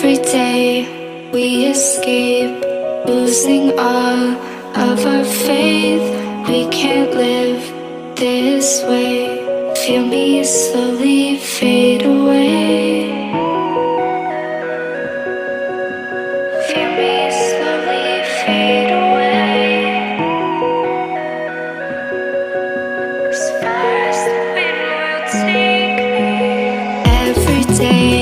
Every day we escape, losing all of our faith. We can't live this way. Feel me slowly fade away. Feel me slowly fade away. As far as the wind will take me. Every day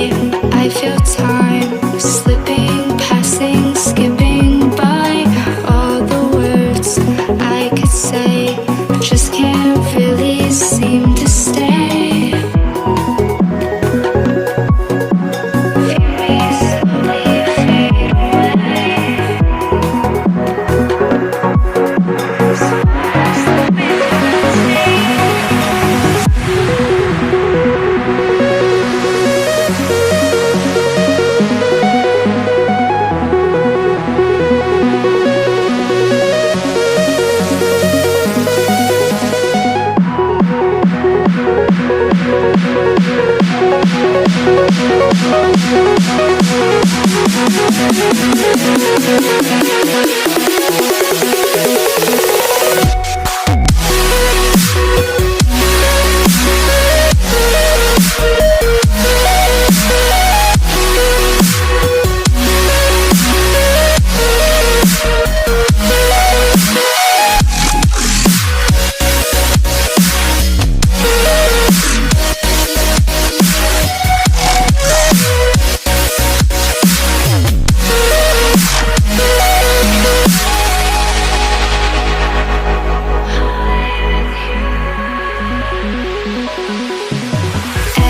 I feel time slipping, passing, skipping by. All the words I could say just can't really seem to stay. Feel me slowly fade away. As far as the wind will take me.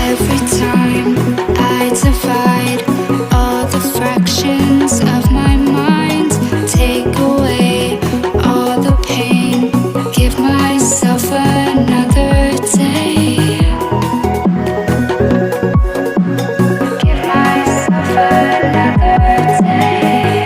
Every time I divide all the fractions of my mind, take away all the pain, give myself another day. Give myself another day.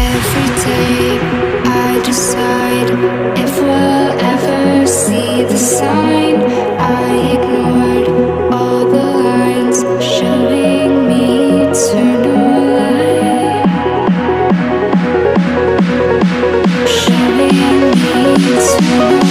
Every day I decide if we'll ever see the sign. I ignored all the lines showing me eternal light. Showing me eternal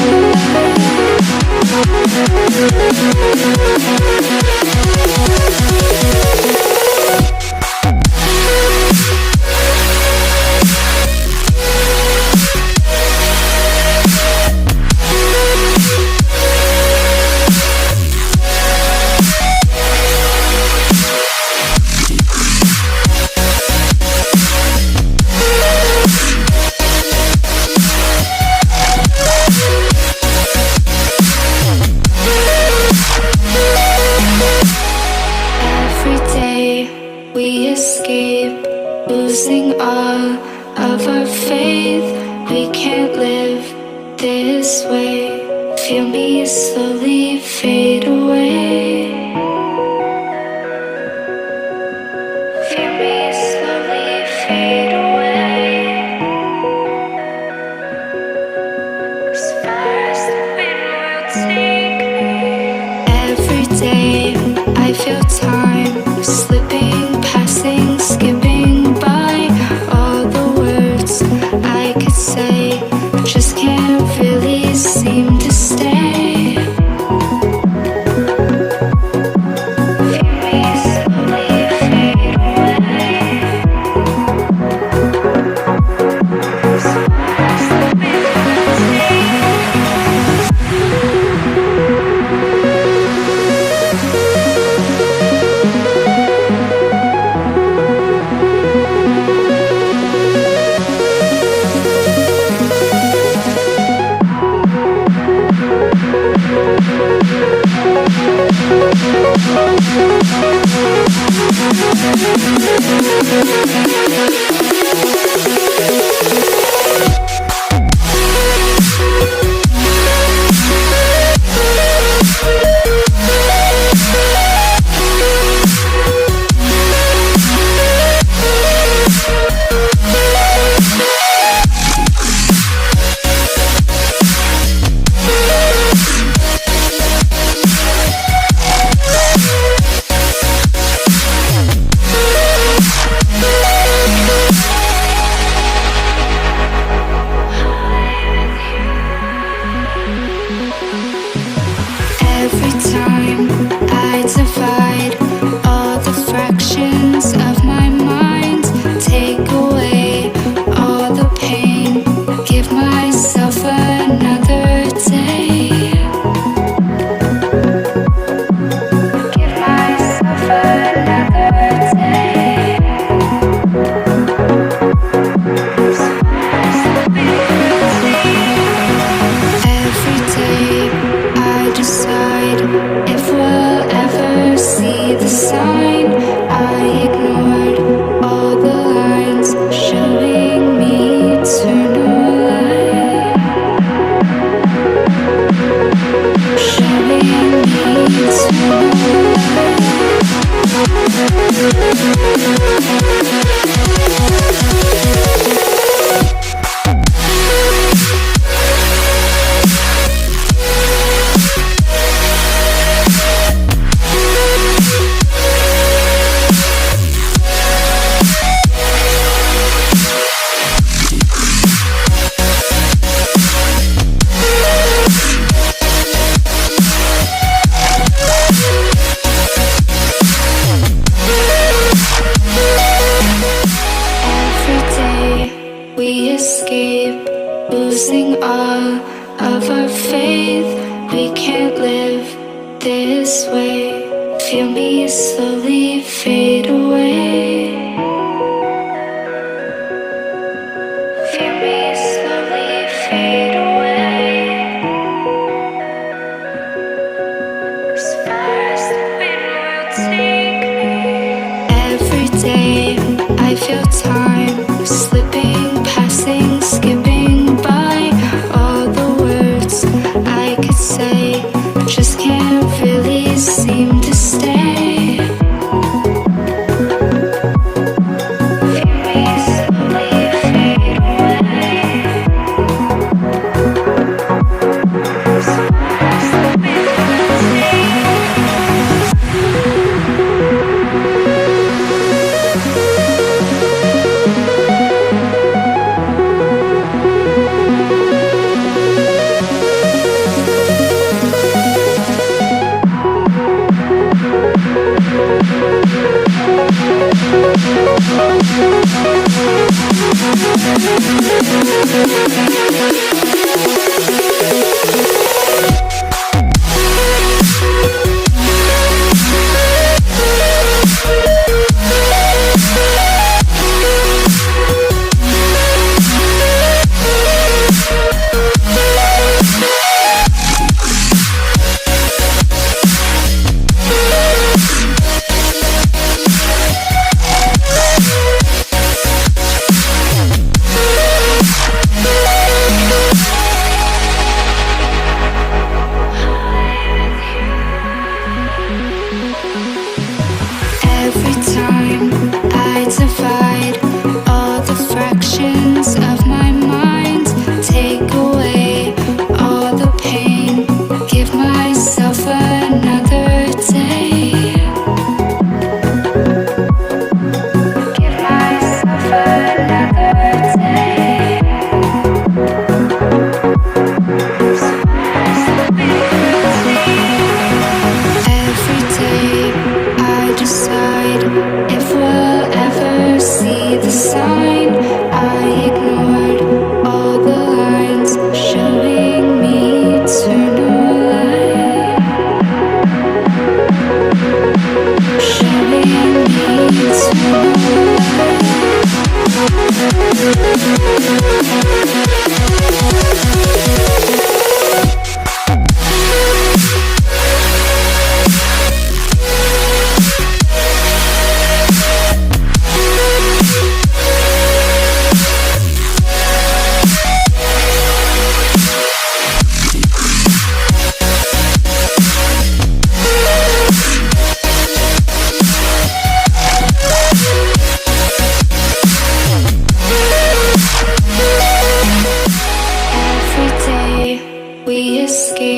we escape, losing all of our faith. We can't live this way. Feel me slowly fade away. Feel me slowly fade away. As far as the wind will take me. Every day I feel time slipping, passing, skipping by. All the words I could say just can't really seem to stay. Feel me slowly fade away. As far as the wind will take me.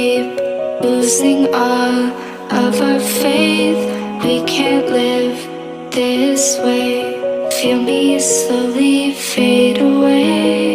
deep, losing all of our faith. We can't live this way. Feel me slowly fade away.